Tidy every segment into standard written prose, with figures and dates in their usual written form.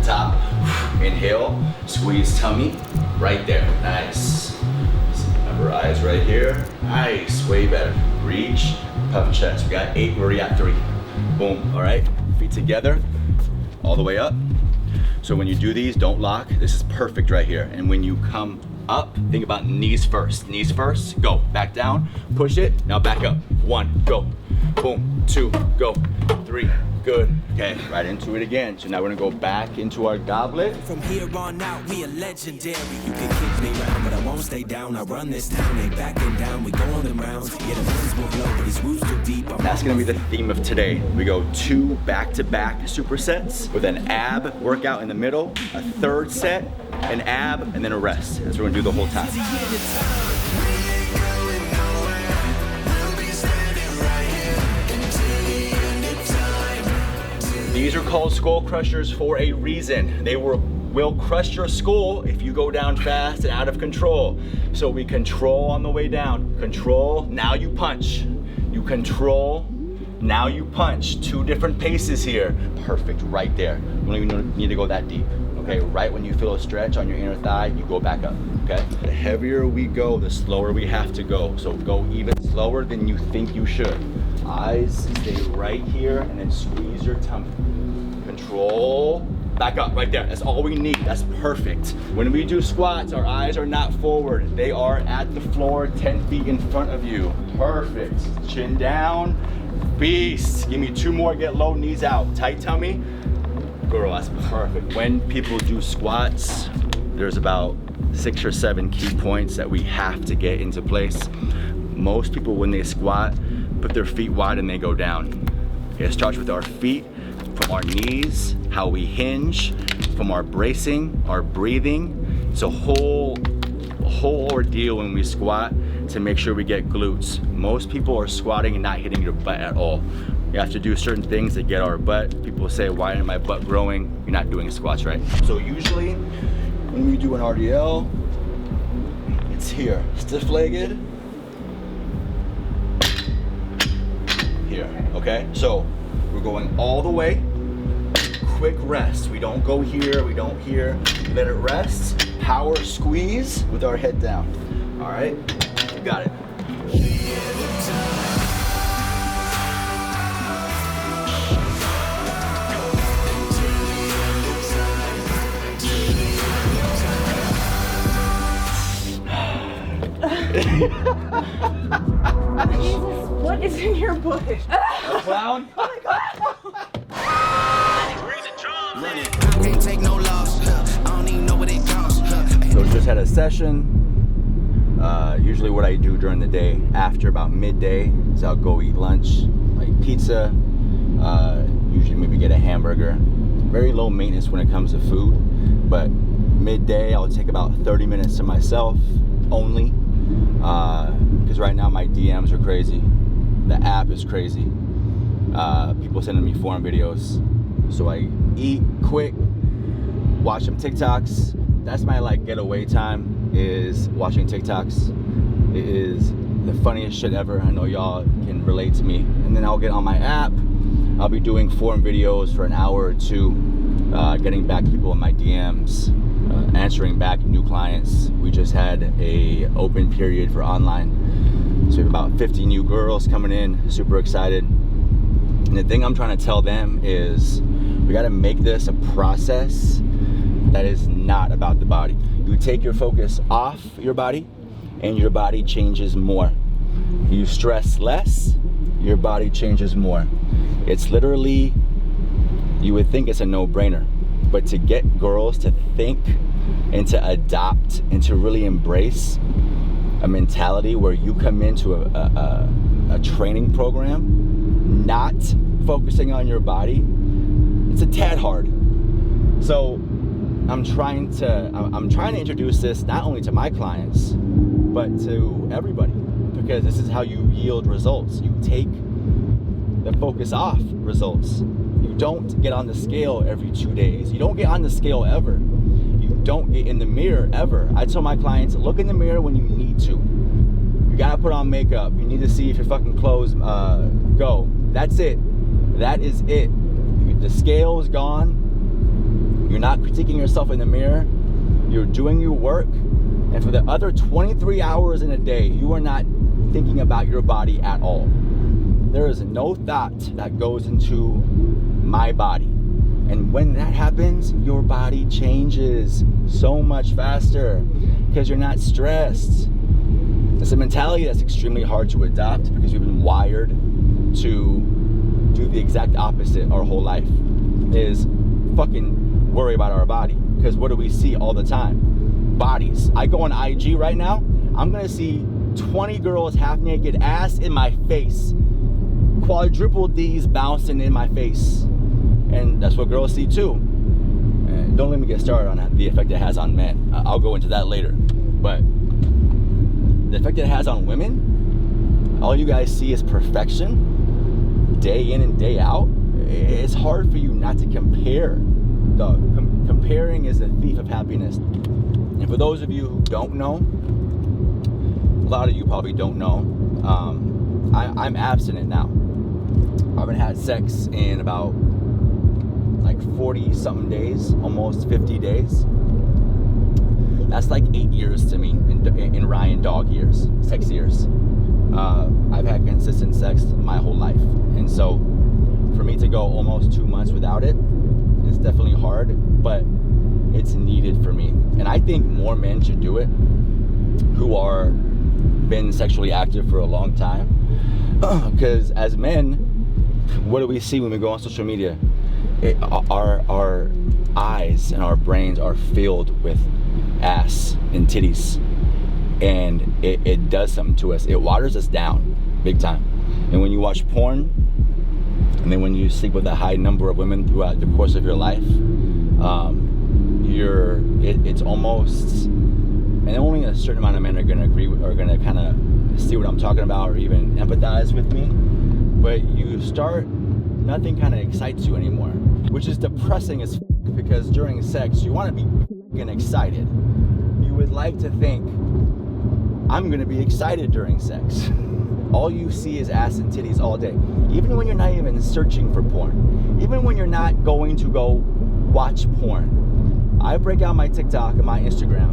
top. Inhale, squeeze tummy, right there, nice. Remember, eyes right here, nice, way better. Reach, puff chest, we got 8, we're at 3. Boom, all right, feet together, all the way up. So when you do these, don't lock, this is perfect right here. And when you come up, think about knees first, go, back down, push it, now back up. 1, go, boom, 2, go, 3, good. Okay, right into it again. So now we're gonna go back into our goblet. From here on out, we are legendary. You can kick me round, but I won't stay down. I run this town, ain't backing down. We going them rounds. Yeah, the winds will blow, but these roots too deep. That's gonna be the theme of today. We go 2 back-to-back supersets with an ab workout in the middle, a third set, an ab, and then a rest. That's what we're gonna do the whole time. These are called skull crushers for a reason. They will crush your skull if you go down fast and out of control. So we control on the way down. Control, now you punch. You control, now you punch. 2 different paces here. Perfect, right there. You don't even need to go that deep. Okay, right when you feel a stretch on your inner thigh, you go back up, okay? The heavier we go, the slower we have to go. So go even slower than you think you should. Eyes stay right here and then squeeze your tummy. Control, back up right there. That's all we need, that's perfect. When we do squats, our eyes are not forward. They are at the floor, 10 feet in front of you. Perfect, chin down, beast. Give me 2 more, get low, knees out. Tight tummy, girl, that's perfect. When people do squats, there's about 6 or 7 key points that we have to get into place. Most people, when they squat, put their feet wide and they go down. Okay, it starts with our feet, from our knees, how we hinge, from our bracing, our breathing. It's a whole ordeal when we squat to make sure we get glutes. Most people are squatting and not hitting your butt at all. You have to do certain things to get our butt. People say, why isn't my butt growing? You're not doing squats right. So usually, when we do an RDL, it's here, stiff-legged, here, okay? So we're going all the way, quick rest. We don't go here, we don't here, let it rest. Power squeeze with our head down. All right, you got it. Jesus, what is in your bush? A clown? Oh my God. So just had a session. Usually what I do during the day, after about midday, is I'll go eat lunch, like pizza, usually maybe get a hamburger. Very low maintenance when it comes to food, but midday I'll take about 30 minutes to myself only, because right now my DMs are crazy. The app is crazy. People sending me foreign videos. So I eat quick, watch some TikToks. That's my like getaway time, is watching TikToks. It is the funniest shit ever. I know y'all can relate to me. And then I'll get on my app. I'll be doing foreign videos for an hour or 2, getting back people in my DMs, answering back new clients. We just had a open period for online. So we have about 50 new girls coming in, super excited. And the thing I'm trying to tell them is we gotta make this a process that is not about the body. You take your focus off your body and your body changes more. You stress less, your body changes more. It's literally, you would think it's a no-brainer, but to get girls to think and to adopt and to really embrace a mentality where you come into a training program not focusing on your body, it's a tad hard. So I'm trying to introduce this not only to my clients, but to everybody, because this is how you yield results. You take the focus off results. You don't get on the scale every 2 days. You don't get on the scale ever. You don't get in the mirror ever. I tell my clients, look in the mirror when you need to. You gotta put on makeup. You need to see if your fucking clothes go. That's it. That is it. The scale is gone. You're not critiquing yourself in the mirror. You're doing your work. And for the other 23 hours in a day, you are not thinking about your body at all. There is no thought that goes into my body. And when that happens, your body changes so much faster because you're not stressed. It's a mentality that's extremely hard to adopt because we've been wired to do the exact opposite our whole life, is fucking worry about our body. Because what do we see all the time? Bodies. I go on IG right now, I'm gonna see 20 girls half naked, ass in my face, quadruple D's bouncing in my face. And that's what girls see too. And don't let me get started on the effect it has on men. I'll go into that later. But the effect it has on women, all you guys see is perfection, day in and day out. It's hard for you not to compare. Comparing is a thief of happiness. And for those of you who don't know, a lot of you probably don't know, I'm abstinent now. I haven't had sex in about like 40 something days, almost 50 days. That's like 8 years to me in Ryan dog years, sex years. I've had consistent sex my whole life. And so for me to go almost 2 months without it, it's definitely hard, but it's needed for me. And I think more men should do it who are been sexually active for a long time. Because as men, what do we see when we go on social media? Our eyes and our brains are filled with ass and titties. And it does something to us. It waters us down big time. And when you watch porn, and then when you sleep with a high number of women throughout the course of your life, it's almost, and only a certain amount of men are going to agree with, or going to kind of see what I'm talking about or even empathize with me. But you start, nothing kind of excites you anymore, which is depressing as because during sex you want to be excited. You would like to think, I'm going to be excited during sex. All you see is ass and titties all day. Even when you're not even searching for porn. Even when you're not going to go watch porn. I break out my TikTok and my Instagram,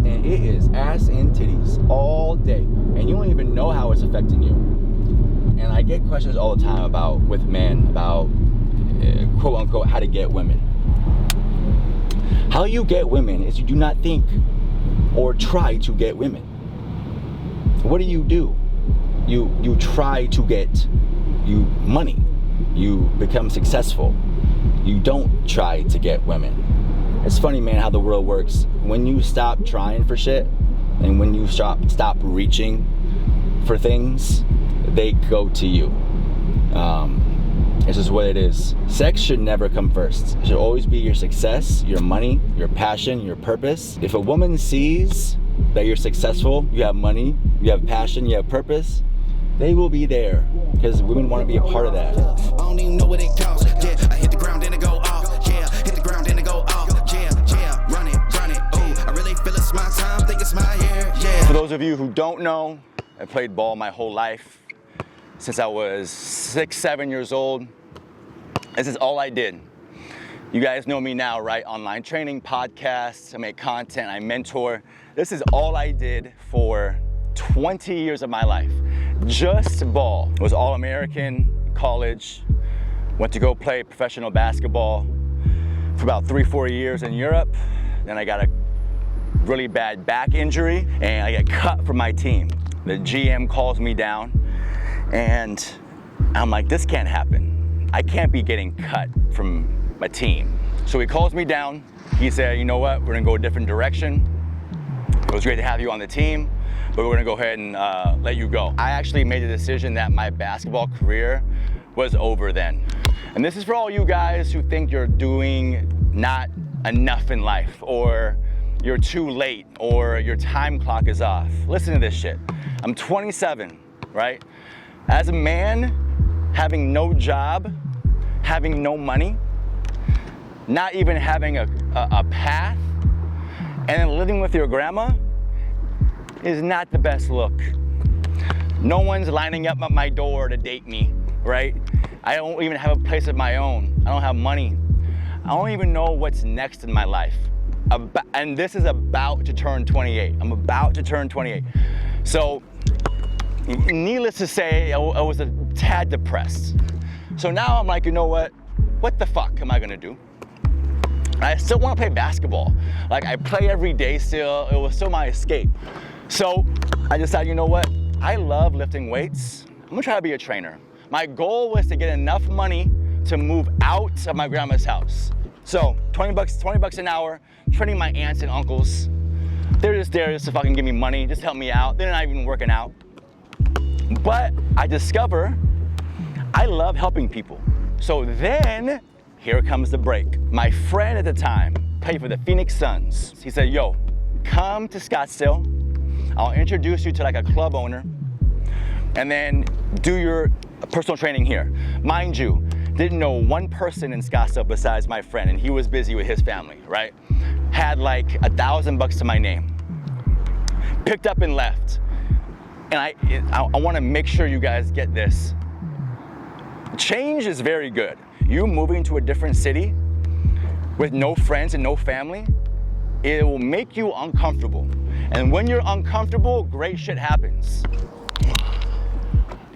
and it is ass and titties all day. And you don't even know how it's affecting you. And I get questions all the time with men about quote unquote how to get women. How you get women is you do not think or try to get women. What do? You try to get you money. You become successful. You don't try to get women. It's funny, man, how the world works. When you stop trying for shit and when you stop reaching for things, they go to you. It's just what it is. Sex should never come first. It should always be your success, your money, your passion, your purpose. If a woman sees that you're successful, you have money, you have passion, you have purpose, they will be there because women want to be a part of that. I don't even know what it costs. Yeah, I hit the ground and it go off. Yeah, hit the ground and it go off. Yeah, run it. Ooh, I really feel it's my time, think it's my year. Yeah. For those of you who don't know, I played ball my whole life. Since I was 6-7 years old. This is all I did. You guys know me now, right? Online training, podcasts, I make content, I mentor. This is all I did for 20 years of my life. Just ball. I was All-American, college, went to go play professional basketball for about 3-4 years in Europe. Then I got a really bad back injury and I got cut from my team. The GM calls me down and I'm like, this can't happen. I can't be getting cut from my team. So he calls me down. He said, you know what, we're gonna go a different direction. It was great to have you on the team, but we're gonna go ahead and let you go. I actually made the decision that my basketball career was over then. And this is for all you guys who think you're doing not enough in life, or you're too late, or your time clock is off. Listen to this shit. I'm 27, right? As a man, having no job, having no money, not even having a path, and then living with your grandma is not the best look. No one's lining up at my door to date me, right? I don't even have a place of my own. I don't have money. I don't even know what's next in my life. And this is about to turn 28. I'm about to turn 28. So, needless to say, I was a tad depressed. So now I'm like, you know what? What the fuck am I gonna do? I still wanna play basketball. Like, I play every day still. It was still my escape. So I decided, you know what? I love lifting weights. I'm gonna try to be a trainer. My goal was to get enough money to move out of my grandma's house. So 20 bucks an hour, training my aunts and uncles. They're just there just to fucking give me money, just help me out. They're not even working out. But I discover I love helping people. So then, here comes the break. My friend at the time played for the Phoenix Suns. He said, yo, come to Scottsdale. I'll introduce you to like a club owner and then do your personal training here. Mind you, didn't know one person in Scottsdale besides my friend, and he was busy with his family, right? Had like $1,000 to my name. Picked up and left. And I want to make sure you guys get this. Change is very good. You moving to a different city with no friends and no family, it will make you uncomfortable. And when you're uncomfortable, great shit happens.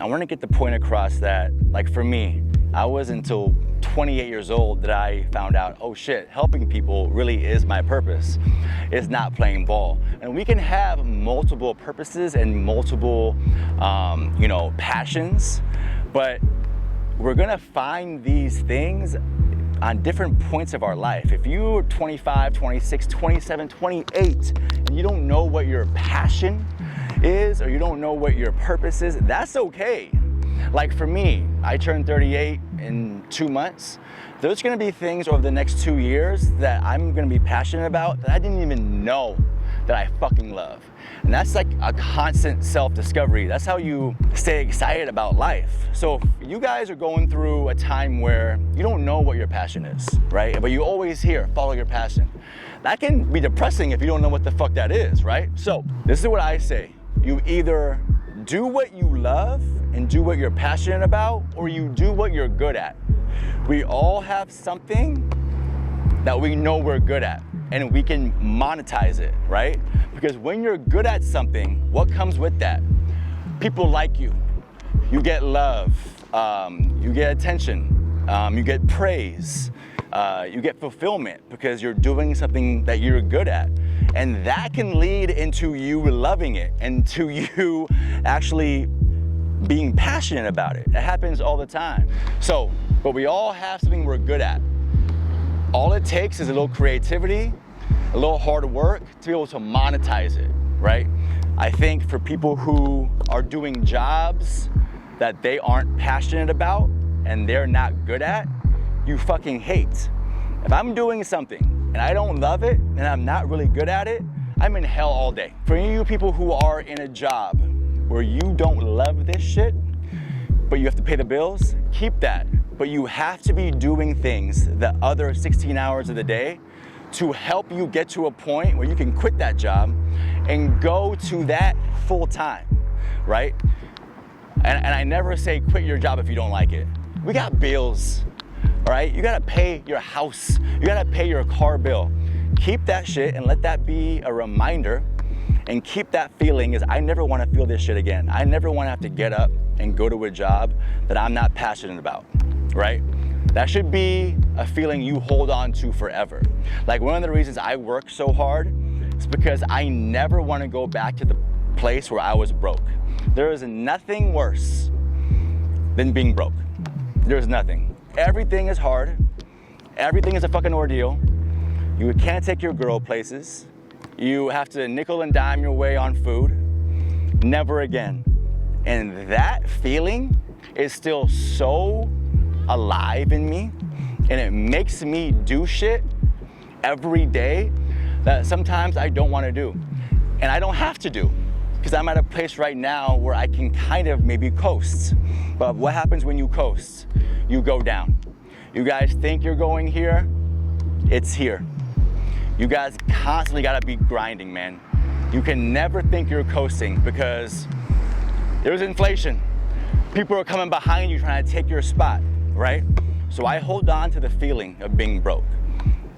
I want to get the point across that, like for me, I was until 28 years old that I found out, oh shit, helping people really is my purpose. It's not playing ball. And we can have multiple purposes and multiple, passions, but we're gonna find these things on different points of our life. If you're 25, 26, 27, 28, and you don't know what your passion is, or you don't know what your purpose is, that's okay. Like for me, I turned 38 in 2 months. There's gonna be things over the next 2 years that I'm gonna be passionate about that I didn't even know that I fucking love. And that's like a constant self-discovery. That's how you stay excited about life. So if you guys are going through a time where you don't know what your passion is, right? But you always hear, follow your passion. That can be depressing if you don't know what the fuck that is, right? So this is what I say. You either do what you love and do what you're passionate about, or you do what you're good at. We all have something that we know we're good at, and we can monetize it, right? Because when you're good at something, what comes with that? People like you. You get love, you get attention, you get praise, you get fulfillment because you're doing something that you're good at. And that can lead into you loving it and to you actually being passionate about it. It happens all the time. So, but we all have something we're good at. All it takes is a little creativity, a little hard work to be able to monetize it, right? I think for people who are doing jobs that they aren't passionate about and they're not good at, you fucking hate. If I'm doing something and I don't love it and I'm not really good at it, I'm in hell all day. For you people who are in a job where you don't love this shit, but you have to pay the bills, keep that. But you have to be doing things the other 16 hours of the day to help you get to a point where you can quit that job and go to that full time, right? And I never say quit your job if you don't like it. We got bills, all right? You gotta pay your house. You gotta pay your car bill. Keep that shit and let that be a reminder, and keep that feeling is I never wanna feel this shit again. I never wanna have to get up and go to a job that I'm not passionate about, right? That should be a feeling you hold on to forever. Like one of the reasons I work so hard is because I never wanna go back to the place where I was broke. There is nothing worse than being broke. There's nothing. Everything is hard. Everything is a fucking ordeal. You can't take your girl places. You have to nickel and dime your way on food. Never again. And that feeling is still so alive in me, and it makes me do shit every day that sometimes I don't want to do. And I don't have to do, because I'm at a place right now where I can kind of maybe coast. But what happens when you coast? You go down. You guys think you're going here, it's here. You guys constantly gotta be grinding, man. You can never think you're coasting because there's inflation. People are coming behind you trying to take your spot, right? So I hold on to the feeling of being broke.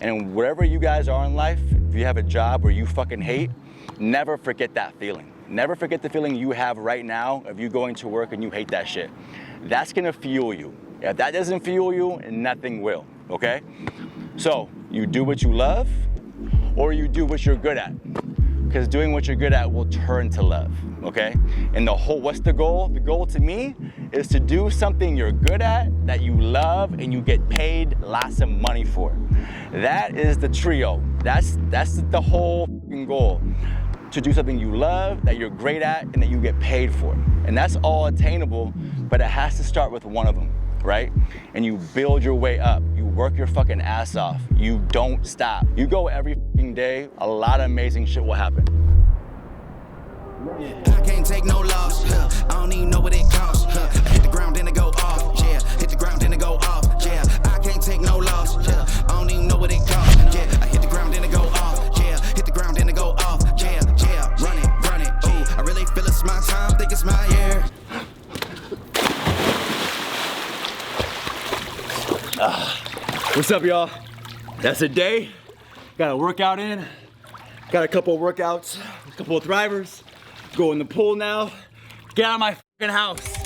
And wherever you guys are in life, if you have a job where you fucking hate, never forget that feeling. Never forget the feeling you have right now of you going to work and you hate that shit. That's gonna fuel you. If that doesn't fuel you, nothing will, okay? So you do what you love or you do what you're good at. Because doing what you're good at will turn to love, okay? And what's the goal? The goal to me is to do something you're good at, that you love, and you get paid lots of money for. That is the trio. That's the whole goal. To do something you love, that you're great at, and that you get paid for. And that's all attainable, but it has to start with one of them, right? And you build your way up. You work your fucking ass off. You don't stop. You go every fucking day, a lot of amazing shit will happen. I can't take no loss. I don't even know what it costs. I hit the ground then it go off. Yeah, hit the ground then it go off. Yeah, I can't take no loss. I don't even know what it costs. Yeah, I hit the ground then it go off. Yeah, hit the ground then it go off. Yeah, run it. Ooh, I really feel it's my time. Think it's my year. What's up, y'all? That's a day. Got a workout in. Got a couple of workouts, a couple of thrivers. Go in the pool now. Get out of my fucking house.